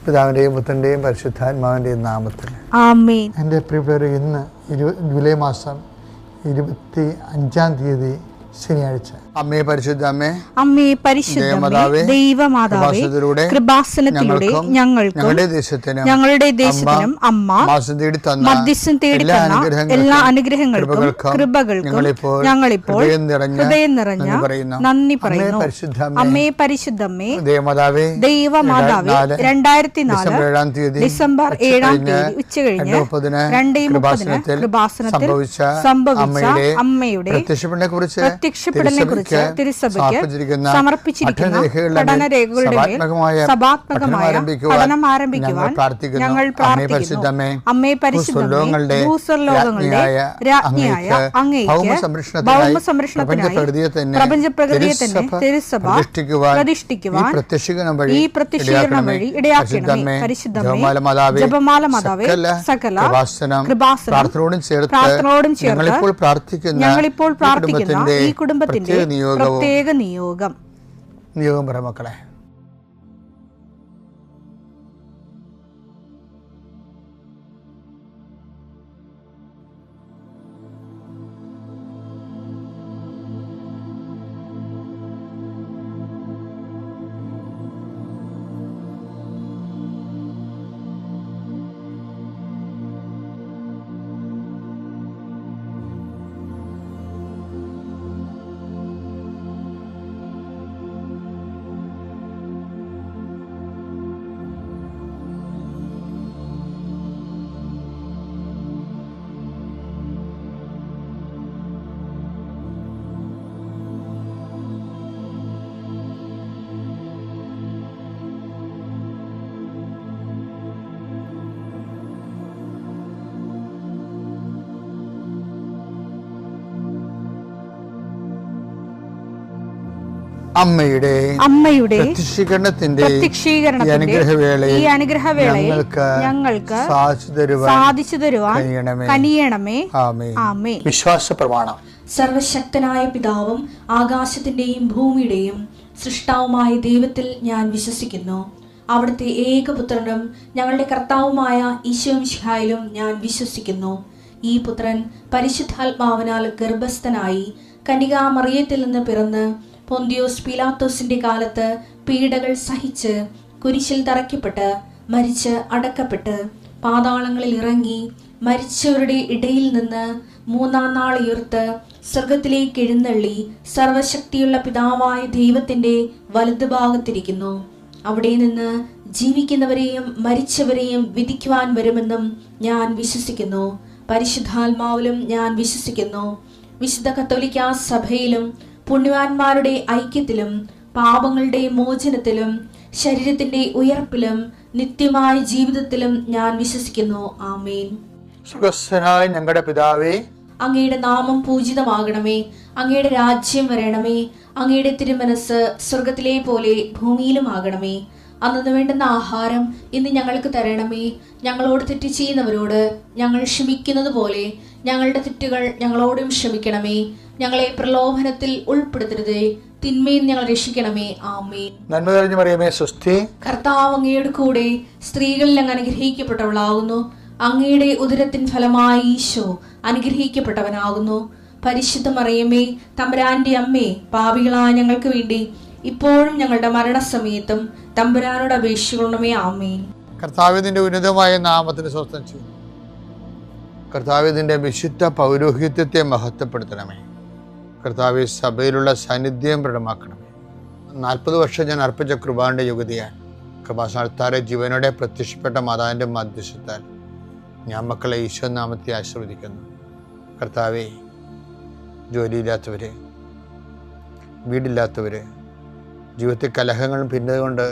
പിതാവിൻ്റെയും പുത്രൻ്റെയും പരിശുദ്ധാത്മാവിൻ്റെയും നാമത്തിൽ ആമേൻ. എൻ്റെ പ്രിയപ്പെട്ടവരെ, ഇന്ന് ജൂലൈ മാസം 25 ശനിയാഴ്ച. അമ്മേ പരിശുദ്ധ അമ്മേ, അമ്മേ പരിശുദ്ധമേ, ദൈവമാതാവേ, കൃപാസനത്തിലൂടെ ഞങ്ങൾക്കും ഞങ്ങളുടെ ദേശത്തിനും അമ്മ മധ്യസ്ഥം തേടി തന്ന എല്ലാ അനുഗ്രഹങ്ങൾക്കും കൃപകൾക്കും ഞങ്ങളിപ്പോൾ ഹൃദയം നിറഞ്ഞ നന്ദി പറയുന്നു. അമ്മേ പരിശുദ്ധമേ, ദൈവമാതാവേ, 2004 ഡിസംബർ 7 ഉച്ചകഴിഞ്ഞ് 2:30 കൃപാസനത്തിൽ സംഭവിച്ച അമ്മയുടെ പ്രത്യക്ഷപ്പെടലിനെ കുറിച്ച് തിരുസഭയ്ക്ക് സമർപ്പിച്ചിരിക്കുന്ന പഠനരേഖകളുടെ മേൽ സഭാത്മകമായ പഠനം ആരംഭിക്കുവാൻ ഞങ്ങൾ പ്രാർത്ഥിക്കുന്നു. അമ്മേ പരിശുദ്ധമേ, ഭൂസ്വർലോകങ്ങളുടെ രാജ്ഞിയായ അങ്ങേയ്ക്ക് ഭൗമസംരക്ഷണത്തിനായി പ്രപഞ്ചപ്രകൃതിയെ തന്നെ തിരുസഭ പ്രതിഷ്ഠിക്കുവാൻ ഈ പ്രത്യക്ഷീകരണം വഴി ഇടയാക്കണമേ. പരിശുദ്ധമേ, ജപമാല മാതാവേ, സകല കൃപാസനം പ്രാർത്ഥനയോടും ചേർത്ത് ഞങ്ങളിപ്പോൾ പ്രാർത്ഥിക്കുന്ന ഈ കുടുംബത്തിന്റെ പ്രത്യേക നിയോഗം പറ മക്കളെ. അമ്മയുടെ പ്രത്യക്ഷീകരണത്തിന്റെ ഈ അനുഗ്രഹവേളയിൽ ഞങ്ങൾക്ക് സാധിച്ചു തരുവാൻ കനിയണമേ. ആമേൻ. വിശ്വാസ പ്രമാണം. സർവശക്തനായ പിതാവും ആകാശത്തിന്റെയും ഭൂമിയുടെയും സൃഷ്ടാവുമായ ദൈവത്തിൽ ഞാൻ വിശ്വസിക്കുന്നു. അവിടുത്തെ ഏകപുത്രനും ഞങ്ങളുടെ കർത്താവുമായ ഈശോമിശിഹായിലും ഞാൻ വിശ്വസിക്കുന്നു. ഈ പുത്രൻ പരിശുദ്ധാത്മാവിനാൽ ഗർഭസ്ഥനായി കന്യകാമറിയത്തിൽ നിന്ന് പിറന്ന് പൊന്തിയോസ് പീലാത്തോസിന്റെ കാലത്ത് പീഡകൾ സഹിച്ച് കുരിശിൽ തറയ്ക്കപ്പെട്ട് മരിച്ച് അടക്കപ്പെട്ട് പാതാളങ്ങളിൽ ഇറങ്ങി മരിച്ചവരുടെ ഇടയിൽ നിന്ന് 3-ാം നാൾ ഉയർത്ത് സ്വർഗത്തിലേക്ക് എഴുന്നള്ളി സർവശക്തിയുള്ള പിതാവായ ദൈവത്തിന്റെ വലതുഭാഗത്തിരിക്കുന്നു. അവിടെ നിന്ന് ജീവിക്കുന്നവരെയും മരിച്ചവരെയും വിധിക്കുവാൻ വരുമെന്നും ഞാൻ വിശ്വസിക്കുന്നു. പരിശുദ്ധാത്മാവിലും ഞാൻ വിശ്വസിക്കുന്നു. വിശുദ്ധ കത്തോലിക്കാ സഭയിലും പുണ്യവാന്മാരുടെ ഐക്യത്തിലും പാപങ്ങളുടെ മോചനത്തിലും ശരീരത്തിന്റെ ഉയർപ്പിലും നിത്യമായ ജീവിതത്തിലും ഞാൻ വിശ്വസിക്കുന്നു. ആമേൻ. സ്വർഗ്ഗസ്ഥനായ ഞങ്ങളുടെ പിതാവേ, അങ്ങയുടെ നാമം പൂജിതമാകണമേ. അങ്ങയുടെ രാജ്യം വരണമേ. അങ്ങയുടെ തിരുമനസ് സ്വർഗത്തിലെ പോലെ ഭൂമിയിലും ആകണമേ. അന്നു വേണ്ടുന്ന ആഹാരം ഇന്ന് ഞങ്ങൾക്ക് തരണമേ. ഞങ്ങളോട് തെറ്റ് ചെയ്യുന്നവരോട് ഞങ്ങൾ ക്ഷമിക്കുന്നത് പോലെ ഞങ്ങളുടെ തെറ്റുകൾ ഞങ്ങളോടും ക്ഷമിക്കണമേ. ഞങ്ങളെ പ്രലോഭനത്തിൽ ഉൾപ്പെടുത്തരുതേ, തിന്മയിൽ ഞങ്ങൾ രക്ഷിക്കണമേ. ആമേൻ. നന്മ നിറഞ്ഞ മറിയമേ, സ്വസ്തി. കർത്താവ് അങ്ങയുടെ കൂടെ സ്ത്രീകളിൽ അങ്ങ് അനുഗ്രഹിക്കപ്പെട്ടവളാകുന്നു. അങ്ങയുടെ ഉദരത്തിൻ ഫലമായി ഈശോ അനുഗ്രഹിക്കപ്പെട്ടവനാകുന്നു. പരിശുദ്ധ മറിയമേ, തമ്പുരാന്റെ അമ്മേ, പാപികളായ ഞങ്ങൾക്ക് വേണ്ടി ഇപ്പോഴും ഞങ്ങളുടെ മരണസമയത്തും തമ്പുരാനോട് അപേക്ഷിക്കണമേ. ആമേൻ. കർത്താവിന്റെ ഉന്നതമായ നാമത്തിന് സ്വസ്ഥം ചെയ്യും. കർത്താവിന്റെ വിശുദ്ധ പൗരോഹിത്യത്തെ മഹത്വപ്പെടുത്തണമേ. കർത്താവ് സഭയിലുള്ള സാന്നിധ്യം പ്രകടമാക്കണമേ. 40 വർഷം ഞാൻ അർപ്പിച്ച കൃപാന്റെ യുഗതിയാണ്. കൃപാസനത്താരെ ജീവനോടെ പ്രത്യക്ഷപ്പെട്ട മാതാവിന്റെ മധ്യസ്ഥത്താൽ ഞാൻ മക്കളെ ഈശോ നാമത്തെ ആശീർവദിക്കുന്നു. കർത്താവെ, ജോലിയില്ലാത്തവര്, വീടില്ലാത്തവര്, ജീവിതത്തിൽ കലഹങ്ങളും ഭിന്നതകൊണ്ട്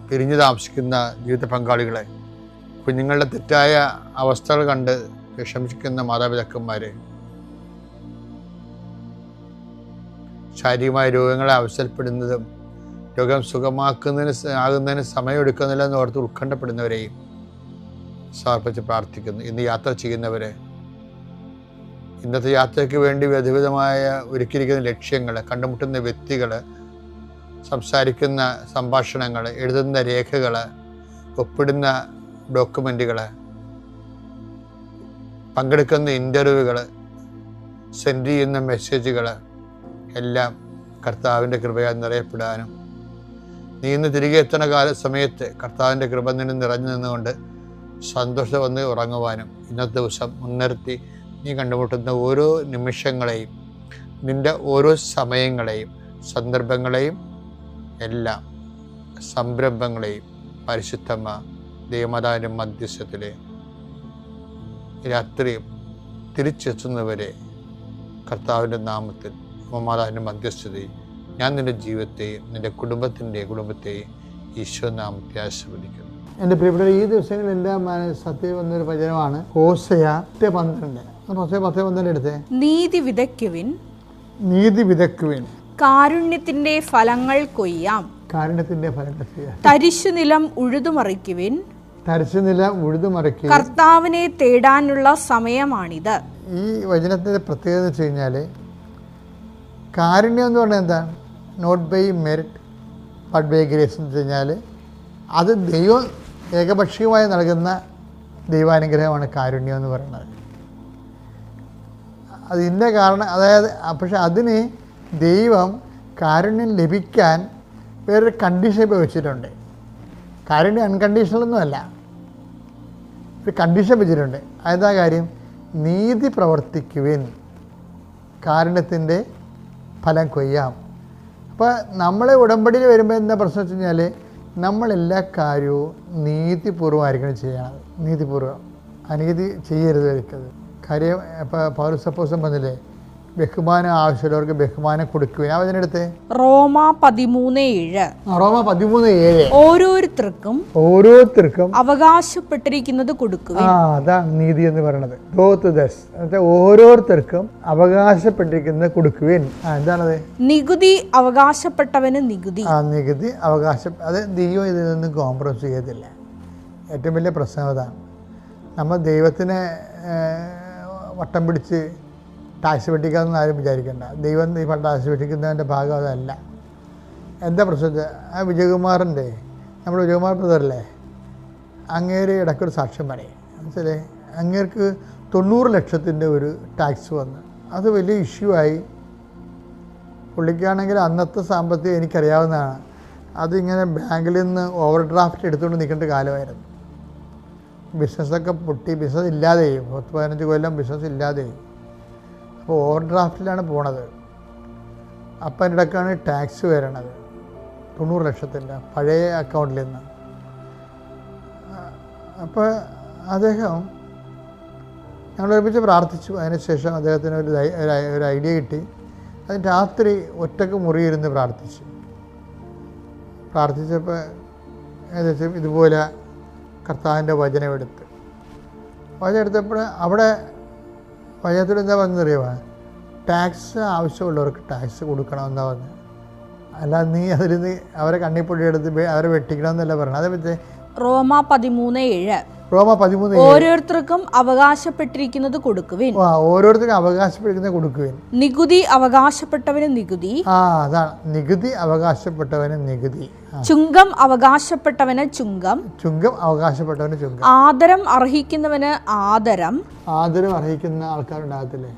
പിരിഞ്ഞു താമസിക്കുന്ന ജീവിത പങ്കാളികളെ, കുഞ്ഞുങ്ങളുടെ തെറ്റായ അവസ്ഥകൾ കണ്ട് വിഷമിക്കുന്ന മാതാപിതാക്കന്മാരെ, ശാരീരികമായ രോഗങ്ങളെ അവസരപ്പെടുന്നതും രോഗം ആകുന്നതിന് സമയമെടുക്കുന്നില്ല എന്ന് ഓർത്ത് ഉത്കണ്ഠപ്പെടുന്നവരെയും സമർപ്പിച്ച് പ്രാർത്ഥിക്കുന്നു. ഇന്ന് യാത്ര ചെയ്യുന്നവരെ, ഇന്നത്തെ യാത്രയ്ക്ക് വേണ്ടി വിധവിധമായ ഒരുക്കിയിരിക്കുന്ന ലക്ഷ്യങ്ങൾ, കണ്ടുമുട്ടുന്ന വ്യക്തികൾ, സംസാരിക്കുന്ന സംഭാഷണങ്ങൾ, എഴുതുന്ന രേഖകൾ, ഒപ്പിടുന്ന ഡോക്യുമെൻറ്റുകൾ, പങ്കെടുക്കുന്ന ഇൻ്റർവ്യൂകൾ, സെൻഡ് ചെയ്യുന്ന മെസ്സേജുകൾ എല്ലാം കർത്താവിൻ്റെ കൃപയാൽ നിറയപ്പെടാനും നീ ഇന്ന് തിരികെ എത്തുന്ന സമയത്ത് കർത്താവിൻ്റെ കൃപ നിന്നെ നിറഞ്ഞു നിന്നുകൊണ്ട് സന്തോഷം വന്ന് ഉറങ്ങുവാനും ഇന്നത്തെ ദിവസം മുൻനിർത്തി നീ കണ്ടുമുട്ടുന്ന ഓരോ നിമിഷങ്ങളെയും, നിൻ്റെ ഓരോ സമയങ്ങളെയും, സന്ദർഭങ്ങളെയും എല്ലാം സംരംഭങ്ങളെയും പരിശുദ്ധമ്മ ദൈവമാതാവിൻ്റെ മധ്യസ്ഥത്തിൽ രാത്രിയും തിരിച്ചെത്തുന്നവരെ കർത്താവിൻ്റെ നാമത്തിൽ മാതാവിൻ്റെ മധ്യസ്ഥതയും ഞാൻ നിൻ്റെ ജീവിതത്തെയും നിൻ്റെ കുടുംബത്തെയും ഈശോ നാമത്തെ ആശീർവദിക്കുന്നു. എൻ്റെ പ്രിയപ്പെട്ട ഈ ദിവസങ്ങളെല്ലാം സത്യം വന്നൊരു വചനമാണ് ഹോശയ 10:12 എടുത്തേ. നീതി വിതയ്ക്കുവിൻ, കാരുണ്യത്തിന്റെ ഫലങ്ങൾ കൊയ്യാം. തരിശുനിലം ഉഴുതുമറിക്കുവിൻ, കർത്താവിനെ തേടാനുള്ള സമയമാണിത്. ഈ വചനത്തിന്റെ പ്രത്യേകത എന്ന് വെച്ച് കഴിഞ്ഞാൽ കാരുണ്യം എന്ന് പറഞ്ഞാൽ എന്താണ്? Not by merit but by grace എന്ന് വെച്ച് കഴിഞ്ഞാൽ അത് ദൈവം ഏകപക്ഷീയമായി നൽകുന്ന ദൈവാനുഗ്രഹമാണ് കാരുണ്യം എന്ന് പറയുന്നത്. അത് ഇന്ന കാരണം, അതായത് പക്ഷെ അതിന് ദൈവം കാരുണ്യം ലഭിക്കാൻ വേറൊരു കണ്ടീഷൻ ഇപ്പോൾ വെച്ചിട്ടുണ്ട്. കാരുണ്യം അൺകണ്ടീഷണലൊന്നുമല്ല, ഒരു കണ്ടീഷൻ വെച്ചിട്ടുണ്ട്. അതെന്താ കാര്യം? നീതി പ്രവർത്തിക്കുവിൻ, കാരുണ്യത്തിൻ്റെ ഫലം കൊയ്യാം. അപ്പോൾ നമ്മളെ ഉടമ്പടിയിൽ വരുമ്പോൾ എന്താ പ്രശ്നം വെച്ച് കഴിഞ്ഞാൽ നമ്മളെല്ലാ കാര്യവും നീതിപൂർവ്വമായിരിക്കണം ചെയ്യണം. നീതിപൂർവ്വം, അനീതി ചെയ്യരുത് ഒരിക്കലും. കാര്യം ഇപ്പോൾ പൗലോസ് അപ്പോസ്തലൻ പറഞ്ഞില്ലേ, ബഹുമാനം ആവശ്യമുള്ളവർക്ക് ബഹുമാനം കൊടുക്കുക. ആ വചനെടുത്ത് റോമ 13:7 ഓരോരുത്തർക്കും അവകാശപ്പെട്ടിരിക്കുന്നത് കൊടുക്കുക. അതാണ് നീതി എന്ന് പറയുന്നത്. ഓരോരുത്തർക്കും അവകാശപ്പെട്ടിരിക്കുന്നത് കൊടുക്കുവിൻ. എന്താണത്? നികുതി അവകാശപ്പെട്ടവന് നികുതി. നികുതി അവകാശം, അത് ദൈവം ഇതിൽ നിന്ന് കോംപ്രമൈസ് ചെയ്യത്തില്ല. ഏറ്റവും വലിയ പ്രശ്നം അതാണ്. നമ്മൾ ദൈവത്തിനെ വട്ടം പിടിച്ച് ടാക്സ് വെട്ടിക്കാമെന്ന് ആരും വിചാരിക്കേണ്ട. ദൈവം ഈ ടാക്സ് വെട്ടിക്കുന്നതിൻ്റെ ഭാഗം അതല്ല. എന്താ പ്രശ്നം? ആ വിജയകുമാറിൻ്റെ, നമ്മുടെ വിജയകുമാർ ബ്രദറല്ലേ, അങ്ങേര് ഇടയ്ക്കൊരു സാക്ഷ്യം പറയും. മനസ്സിലേ, അങ്ങേർക്ക് 90 ലക്ഷത്തിൻ്റെ ഒരു ടാക്സ് വന്നു. അത് വലിയ ഇഷ്യൂ ആയി. പുള്ളിക്കാണെങ്കിൽ അന്നത്തെ സാമ്പത്തികം എനിക്കറിയാവുന്നതാണ്. അതിങ്ങനെ ബാങ്കിൽ നിന്ന് ഓവർ ഡ്രാഫ്റ്റ് എടുത്തുകൊണ്ട് നിൽക്കേണ്ട കാലമായിരുന്നു. ബിസിനസ്സൊക്കെ പൊട്ടി, ബിസിനസ് ഇല്ലാതെയും 10-15 കൊല്ലം ബിസിനസ് ഇല്ലാതെയും. അപ്പോൾ ഓവർ ഡ്രാഫ്റ്റിലാണ് പോണത്. അപ്പം അതിൻ്റെ ഇടയ്ക്കാണ് ടാക്സ് വരണത് 90 ലക്ഷത്തിൻ്റെ പഴയ അക്കൗണ്ടിൽ നിന്ന്. അപ്പോൾ അദ്ദേഹം ഞങ്ങൾ ഒരുമിച്ച് പ്രാർത്ഥിച്ചു. അതിനുശേഷം അദ്ദേഹത്തിന് ഒരു ഐഡിയ കിട്ടി. അതിന് രാത്രി ഒറ്റക്ക് മുറിയിരുന്ന് പ്രാർത്ഥിച്ചപ്പോൾ ഏകദേശം ഇതുപോലെ കർത്താവിൻ്റെ വചനമെടുത്തപ്പോൾ അവിടെ വചനത്തിൽ എന്താ പറഞ്ഞറിയുമോ? ടാക്സ് ആവശ്യമുള്ളവർക്ക് ടാക്സ് കൊടുക്കണമെന്നാ പറഞ്ഞത്. അല്ലാതെ നീ അതിൽ നിന്ന് അവരെ കണ്ണിപ്പൊടി എടുത്ത് അവരെ വെട്ടിക്കണമെന്നല്ല പറഞ്ഞത്. അതേ റോമ 13:7 ഓരോരുത്തർക്കും അവകാശപ്പെട്ടിരിക്കുന്നത് കൊടുക്കുവിൻ. ഓരോരുത്തർക്കും അവകാശപ്പെട്ടിരിക്കുന്നത് കൊടുക്കുവിൻ. നികുതി അവകാശപ്പെട്ടവന് നികുതി. അതാണ് നികുതി അവകാശപ്പെട്ടവന് നികുതി. ചുങ്കം അവകാശപ്പെട്ടവന് ചുങ്കം. ആദരം അർഹിക്കുന്നവന് ആദരം. ആദരം അർഹിക്കുന്ന ആൾക്കാരുണ്ടാകത്തില്ലേ?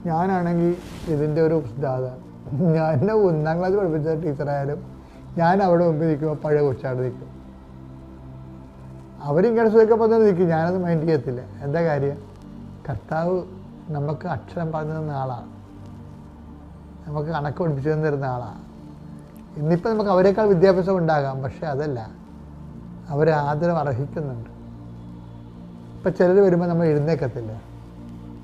ഞാനാണെങ്കിൽ ഇതിൻ്റെ ഒരു ദാതാണ്. ഞാൻ 1ാം ക്ലാസ് പഠിപ്പിച്ച ടീച്ചറായാലും ഞാൻ അവിടെ മുമ്പിൽ നിൽക്കുമ്പോൾ പഴയ കൊച്ചാട് നിൽക്കും. അവരിങ്ങനെ സുഖപ്പം തന്നെ നിൽക്കും. ഞാനത് മൈൻഡ് ചെയ്യത്തില്ല. എന്താ കാര്യം? കർത്താവ് നമുക്ക് അക്ഷരം പറഞ്ഞു തന്ന ആളാണ്, നമുക്ക് കണക്ക് പഠിപ്പിച്ചു തന്നിരുന്ന ആളാണ്. ഇന്നിപ്പോൾ നമുക്ക് അവരെക്കാൾ വിദ്യാഭ്യാസം ഉണ്ടാകാം, പക്ഷെ അതല്ല, അവർ ആദരം അർഹിക്കുന്നുണ്ട്. ഇപ്പം ചിലർ വരുമ്പോൾ നമ്മൾ എഴുന്നേക്കത്തില്ല.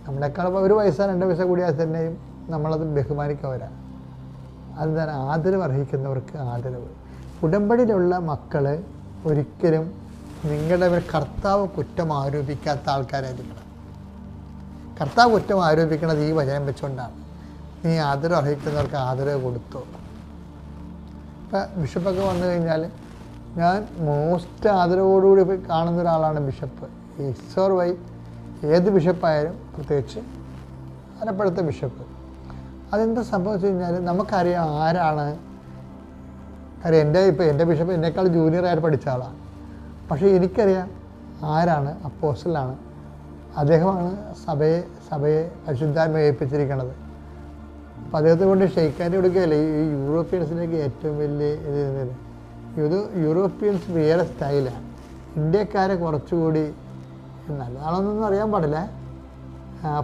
നമ്മളെക്കാൾ 1 പൈസ 2 പൈസ കൂടിയാൽ തന്നെയും നമ്മളത് ബഹുമാനിക്കവരാ. അതെന്താണ്? ആദരവ് അർഹിക്കുന്നവർക്ക് ആദരവ്. ഉടമ്പടിയിലുള്ള മക്കൾ ഒരിക്കലും നിങ്ങളുടെ കർത്താവ് കുറ്റം ആരോപിക്കാത്ത ആൾക്കാരായിരിക്കണം. കർത്താവ് കുറ്റം ആരോപിക്കുന്നത് ഈ വചനം വെച്ചുകൊണ്ടാണ്. നീ ആദരവ് അർഹിക്കുന്നവർക്ക് ആദരവ് കൊടുത്തു. ഇപ്പം ബിഷപ്പൊക്കെ വന്നു കഴിഞ്ഞാൽ ഞാൻ മോസ്റ്റ് ആദരവോടുകൂടി കാണുന്ന ഒരാളാണ് ബിഷപ്പ്. ഈശ്വർ വൈ ഏത് ബിഷപ്പായാലും, പ്രത്യേകിച്ച് ആലപ്പുഴത്തെ ബിഷപ്പ്. അതെന്താ സംഭവിച്ചു കഴിഞ്ഞാൽ നമുക്കറിയാം ആരാണ്. കാര്യം എൻ്റെ ബിഷപ്പ് എന്നേക്കാൾ ജൂനിയറായിട്ട് പഠിച്ച ആളാണ്. പക്ഷേ എനിക്കറിയാം ആരാണ് അപ്പോസ്റ്റലാണ്. അദ്ദേഹമാണ് സഭയെ പരിശുദ്ധാത്മ ഏൽപ്പിച്ചിരിക്കുന്നത്. അപ്പോൾ അദ്ദേഹത്തെ കൊണ്ട് ഷെയ്ക്കാൻ്റെ കൊടുക്കുകയല്ലേ ഈ യൂറോപ്യൻസിലേക്ക് ഏറ്റവും വലിയ ഇത് യൂറോപ്യൻസ് വേറെ സ്റ്റൈലാണ്. ഇന്ത്യക്കാരെ കുറച്ചുകൂടി നല്ലതാണെന്നൊന്നും അറിയാൻ പാടില്ല,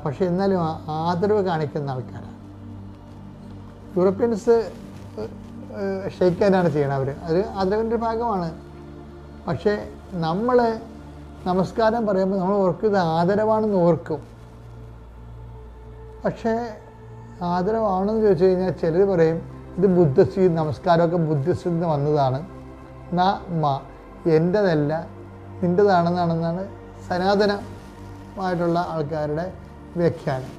പക്ഷേ എന്നാലും ആദരവ് കാണിക്കുന്ന ആൾക്കാരാണ്. യൂറോപ്യൻസ് ഷെയ്ക്കാനാണ് ചെയ്യണത്, അത് ആദരവിൻ്റെ ഭാഗമാണ്. പക്ഷേ നമ്മൾ നമസ്കാരം പറയുമ്പോൾ നമ്മൾ ഓർക്കും ഇത് ആദരവാണെന്ന് ഓർക്കും. പക്ഷേ ആദരവാണെന്ന് ചോദിച്ചു കഴിഞ്ഞാൽ ചിലർ പറയും ഇത് ബുദ്ധസ്തി, നമസ്കാരമൊക്കെ ബുദ്ധിസ്റ്റിൽ നിന്ന് വന്നതാണ്, എൻ്റെതല്ല നിൻ്റെതാണെന്നാണെന്നാണ് സനാതനമായിട്ടുള്ള ആൾക്കാരുടെ വ്യാഖ്യാനം.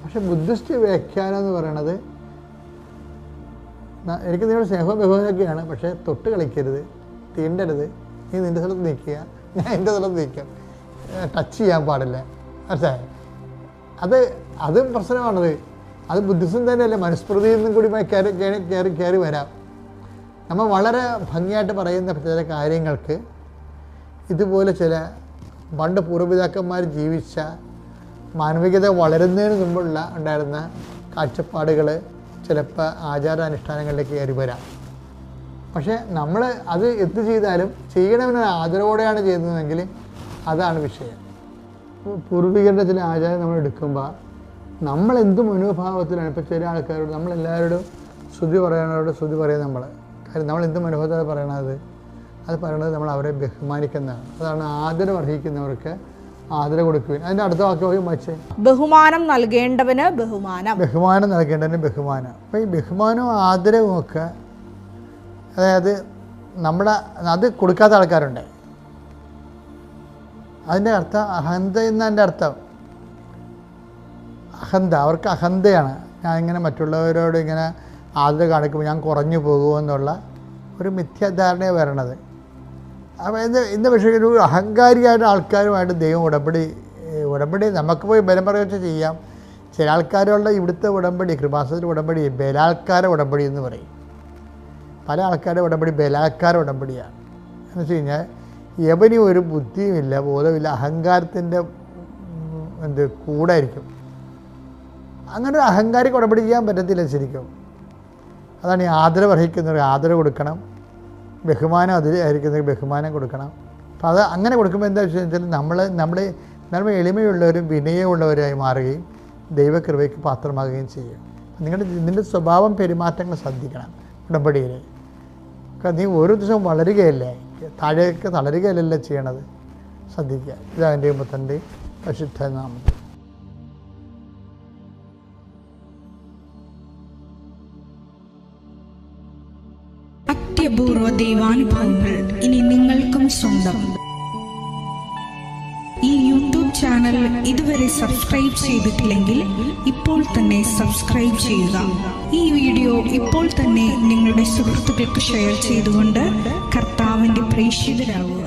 പക്ഷെ ബുദ്ധിസ്റ്റ് വ്യാഖ്യാനം എന്ന് പറയണത് എനിക്ക് നിങ്ങളുടെ സ്നേഹവും ബഹുമാനമൊക്കെയാണ്, പക്ഷേ തൊട്ട് കളിക്കരുത്, തീണ്ടരുത്, നീ നിൻ്റെ സ്ഥലത്ത് നിൽക്കുക, ഞാൻ എൻ്റെ സ്ഥലത്ത് നിൽക്കാം, ടച്ച് ചെയ്യാൻ പാടില്ല. മനസ്സിലായി? അതും പ്രശ്നമാണത്. അത് ബുദ്ധിസം തന്നെയല്ലേ, മനുസ്മൃതിയിൽ നിന്നും കൂടി കയറി വരാം. നമ്മൾ വളരെ ഭംഗിയായിട്ട് പറയുന്ന ചില കാര്യങ്ങൾക്ക് ഇതുപോലെ ചില പണ്ട് പൂർവ്വപിതാക്കന്മാർ ജീവിച്ച മാനവികത വളരുന്നതിന് മുമ്പുള്ള ഉണ്ടായിരുന്ന കാഴ്ചപ്പാടുകൾ ചിലപ്പോൾ ആചാരാനുഷ്ഠാനങ്ങളിലേക്ക് കയറി വരാം. പക്ഷേ നമ്മൾ അത് എന്ത് ചെയ്താലും ചെയ്യണമെന്ന് ആദരവോടെയാണ് ചെയ്യുന്നതെങ്കിൽ അതാണ് വിഷയം. പൂർവികരുടെ ചില ആചാരം നമ്മൾ എടുക്കുമ്പോൾ നമ്മൾ എന്ത് മനോഭാവത്തിലാണ്, ഇപ്പോൾ ചില ആൾക്കാരോട് നമ്മളെല്ലാവരോടും സ്തുതി പറയാൻ നമ്മൾ കാര്യം നമ്മൾ എന്ത് മനോഭാവത്താണ് പറയണത്, അത് പറയണത് നമ്മൾ അവരെ ബഹുമാനിക്കുന്നതാണ്. അതാണ് ആദരവ് അർഹിക്കുന്നവർക്ക് ആദരവ് കൊടുക്കുകയും. അതിൻ്റെ അടുത്ത വാക്യം വായിച്ചേ, ബഹുമാനം നൽകേണ്ടവന് ബഹുമാനം. അപ്പോൾ ഈ ബഹുമാനവും ആദരവും ഒക്കെ, അതായത് അത് കൊടുക്കാത്ത ആൾക്കാരുണ്ട്. അതിൻ്റെ അർത്ഥം അഹന്ത എന്നതിൻ്റെ അർത്ഥം അവർക്ക് അഹന്തയാണ്. ഞാൻ ഇങ്ങനെ മറ്റുള്ളവരോട് ഇങ്ങനെ ആദരവ് കാണിക്കുമ്പോൾ ഞാൻ കുറഞ്ഞു പോകുമെന്നുള്ള ഒരു മിഥ്യാധാരണയാണ് വരണത്. അപ്പോൾ ഇന്ന് പക്ഷേ ഒരു അഹങ്കാരിയായിട്ട് ആൾക്കാരുമായിട്ട് ദൈവം ഉടമ്പടി നമുക്ക് പോയി ബലം പറയുക ചെയ്യാം. ചില ആൾക്കാരുള്ള ഇവിടുത്തെ ഉടമ്പടി, കൃപാസനത്തിൻ്റെ ഉടമ്പടി ബലാത്കാര ഉടമ്പടി എന്ന് പറയും. പല ആൾക്കാരുടെ ഉടമ്പടി ബലാത്കാര ഉടമ്പടിയാണ്. എന്ന് വെച്ച് കഴിഞ്ഞാൽ യവനും ഒരു ബുദ്ധിയുമില്ല, ബോധമില്ല, അഹങ്കാരത്തിൻ്റെ കൂടായിരിക്കും. അങ്ങനെ ഒരു അഹങ്കാരിക്ക് ഉടമ്പടി ചെയ്യാൻ പറ്റത്തില്ല ശരിക്കും. അതാണ് ഈ ആദരവ് അർഹിക്കുന്നവർ ആദരവ് കൊടുക്കണം, ബഹുമാനം അതിലായിരിക്കുന്നവർ ബഹുമാനം കൊടുക്കണം. അപ്പം അത് അങ്ങനെ കൊടുക്കുമ്പോൾ എന്താ വെച്ചാൽ നമ്മൾ എളിമയുള്ളവരും വിനയമുള്ളവരായി മാറുകയും ദൈവകൃപയ്ക്ക് പാത്രമാകുകയും ചെയ്യും. നിന്റെ സ്വഭാവം പെരുമാറ്റങ്ങൾ ശ്രദ്ധിക്കണം ഉടമ്പടിയിൽ. നീ ഓരോ ദിവസവും വളരുകയല്ലേ, താഴേക്ക് തളരുകയല്ലല്ലോ ചെയ്യണത്, ശ്രദ്ധിക്കുക. ഇതാൻ്റെ മുത്തൻ്റെ പരിശുദ്ധ നാമം. അത്യപൂർവ ദൈവാനുഭവങ്ങൾ ഇനി നിങ്ങൾക്കും സ്വന്തം. ഈ യൂട്യൂബ് ചാനൽ ഇതുവരെ സബ്സ്ക്രൈബ് ചെയ്തിട്ടില്ലെങ്കിൽ ഇപ്പോൾ തന്നെ സബ്സ്ക്രൈബ് ചെയ്യുക. ഈ വീഡിയോ ഇപ്പോൾ തന്നെ നിങ്ങളുടെ സുഹൃത്തുക്കൾക്ക് ഷെയർ ചെയ്തുകൊണ്ട് കർത്താവിൻ്റെ പ്രേക്ഷിതരാകുക.